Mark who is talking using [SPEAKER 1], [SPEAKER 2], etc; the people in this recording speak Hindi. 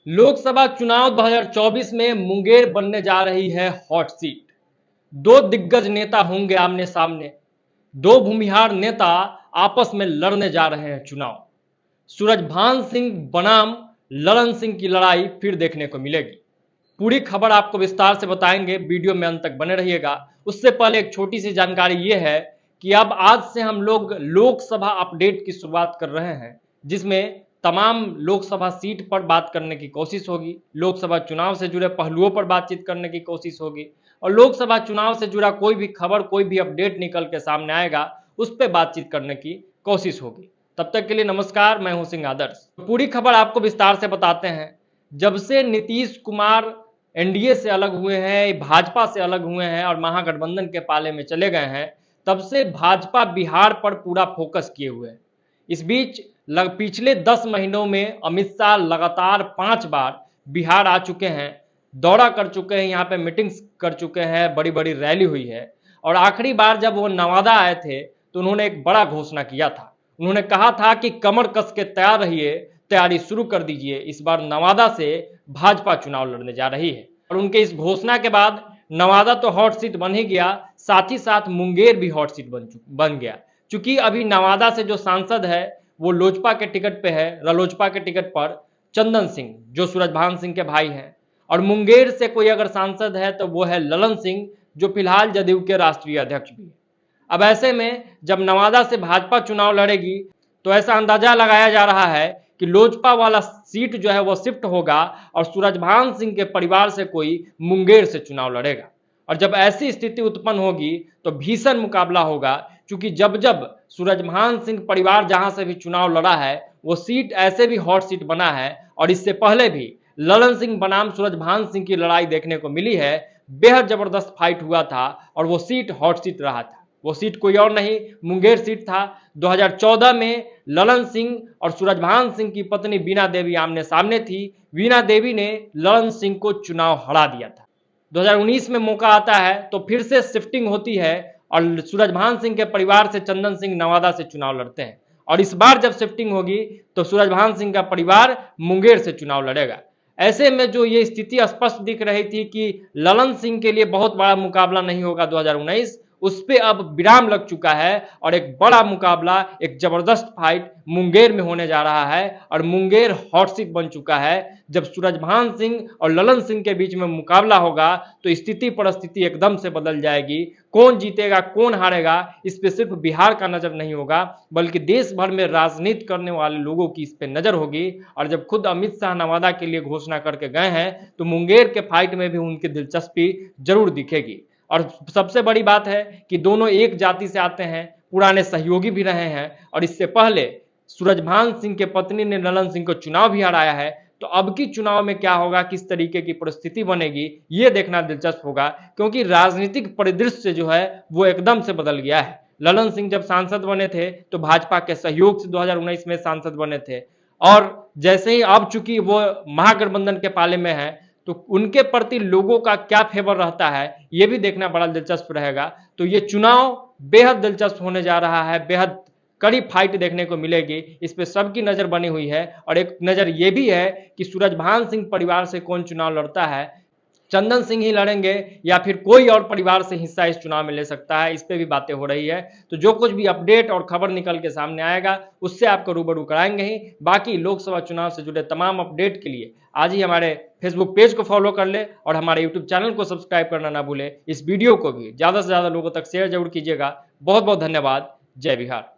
[SPEAKER 1] लोकसभा चुनाव 2024 में मुंगेर बनने जा रही है हॉट सीट। दो दिग्गज नेता होंगे आमने सामने। दो भूमिहार नेता आपस में लड़ने जा रहे हैं चुनाव। सूरजभान सिंह बनाम ललन सिंह की लड़ाई फिर देखने को मिलेगी। पूरी खबर आपको विस्तार से बताएंगे, वीडियो में अंत तक बने रहिएगा। उससे पहले एक छोटी सी जानकारी यह है कि अब आज से हम लोग लोकसभा अपडेट की शुरुआत कर रहे हैं, जिसमें तमाम लोकसभा सीट पर बात करने की कोशिश होगी, लोकसभा चुनाव से जुड़े पहलुओं पर बातचीत करने की कोशिश होगी और लोकसभा चुनाव से जुड़ा कोई भी खबर, कोई भी अपडेट निकल के सामने आएगा उस पर बातचीत करने की कोशिश होगी। तब तक के लिए नमस्कार, मैं हूं सिंह आदर्श। पूरी खबर आपको विस्तार से बताते हैं। जब से नीतीश कुमार एनडीए से अलग हुए हैं, भाजपा से अलग हुए हैं और महागठबंधन के पाले में चले गए हैं, तब से भाजपा बिहार पर पूरा फोकस किए हुए है। इस बीच पिछले 10 महीनों में अमित शाह लगातार 5 बार बिहार आ चुके हैं, दौरा कर चुके हैं, यहाँ पे मीटिंग्स कर चुके हैं, बड़ी बड़ी रैली हुई है। और आखिरी बार जब वो नवादा आए थे तो उन्होंने एक बड़ा घोषणा किया था। उन्होंने कहा था कि कमर कस के तैयार रहिए, तैयारी शुरू कर दीजिए, इस बार नवादा से भाजपा चुनाव लड़ने जा रही है। और उनके इस घोषणा के बाद नवादा तो हॉट सीट बन ही गया, साथ ही साथ मुंगेर भी हॉट सीट बन गया। क्योंकि अभी नवादा से जो सांसद है वो लोजपा के टिकट पे है, रालोजपा के टिकट पर चंदन सिंह, जो सूरजभान सिंह के भाई हैं। और मुंगेर से कोई अगर सांसद है तो वो है ललन सिंह, जो फिलहाल जदयू के राष्ट्रीय अध्यक्ष भी है। अब ऐसे में जब नवादा से भाजपा चुनाव लड़ेगी तो ऐसा अंदाजा लगाया जा रहा है कि लोजपा वाला सीट जो है वो शिफ्ट होगा और सूरजभान सिंह के परिवार से कोई मुंगेर से चुनाव लड़ेगा। और जब ऐसी स्थिति उत्पन्न होगी तो भीषण मुकाबला होगा, क्योंकि जब जब सूरजभान सिंह परिवार जहां से भी चुनाव लड़ा है वो सीट ऐसे भी हॉट सीट बना है। और इससे पहले भी ललन सिंह बनाम सूरजभान सिंह की लड़ाई देखने को मिली है, बेहद जबरदस्त फाइट हुआ था और वो सीट हॉट सीट रहा था। वो सीट कोई और नहीं, मुंगेर सीट था। 2014 में ललन सिंह और सूरजभान सिंह की पत्नी वीणा देवी आमने सामने थी। वीणा देवी ने ललन सिंह को चुनाव हरा दिया था। 2019 में मौका आता है तो फिर से शिफ्टिंग होती है और सूरजभान सिंह के परिवार से चंदन सिंह नवादा से चुनाव लड़ते हैं। और इस बार जब शिफ्टिंग होगी तो सूरजभान सिंह का परिवार मुंगेर से चुनाव लड़ेगा। ऐसे में जो ये स्थिति स्पष्ट दिख रही थी कि ललन सिंह के लिए बहुत बड़ा मुकाबला नहीं होगा 2019, उस पे अब विराम लग चुका है और एक बड़ा मुकाबला, एक जबरदस्त फाइट मुंगेर में होने जा रहा है। और मुंगेर हॉट सीट बन चुका है। जब सूरजभान सिंह और ललन सिंह के बीच में मुकाबला होगा तो स्थिति परिस्थिति एकदम से बदल जाएगी। कौन जीतेगा, कौन हारेगा, इस पे सिर्फ बिहार का नजर नहीं होगा, बल्कि देश भर में राजनीति करने वाले लोगों की इस पे नजर होगी। और जब खुद अमित शाह नवादा के लिए घोषणा करके गए हैं तो मुंगेर के फाइट में भी उनकी दिलचस्पी जरूर दिखेगी। और सबसे बड़ी बात है कि दोनों एक जाति से आते हैं, पुराने सहयोगी भी रहे हैं और इससे पहले सूरजभान सिंह के पत्नी ने ललन सिंह को चुनाव भी हराया है। तो अब की चुनाव में क्या होगा, किस तरीके की परिस्थिति बनेगी, ये देखना दिलचस्प होगा, क्योंकि राजनीतिक परिदृश्य जो है वो एकदम से बदल गया है। ललन सिंह जब सांसद बने थे तो भाजपा के सहयोग से 2019 में सांसद बने थे और जैसे ही अब चूंकि वो महागठबंधन के पाले में है तो उनके प्रति लोगों का क्या फेवर रहता है ये भी देखना बड़ा दिलचस्प रहेगा। तो ये चुनाव बेहद दिलचस्प होने जा रहा है, बेहद कड़ी फाइट देखने को मिलेगी, इस पे सबकी नजर बनी हुई है। और एक नजर ये भी है कि सूरजभान सिंह परिवार से कौन चुनाव लड़ता है, चंदन सिंह ही लड़ेंगे या फिर कोई और परिवार से हिस्सा इस चुनाव में ले सकता है, इस पे भी बातें हो रही है। तो जो कुछ भी अपडेट और खबर निकल के सामने आएगा उससे आपको रूबरू कराएंगे ही। बाकी लोकसभा चुनाव से जुड़े तमाम अपडेट के लिए आज ही हमारे फेसबुक पेज को फॉलो कर ले और हमारे यूट्यूब चैनल को सब्सक्राइब करना ना भूले। इस वीडियो को भी ज्यादा से ज्यादा लोगों तक शेयर जरूर कीजिएगा। बहुत बहुत धन्यवाद। जय बिहार।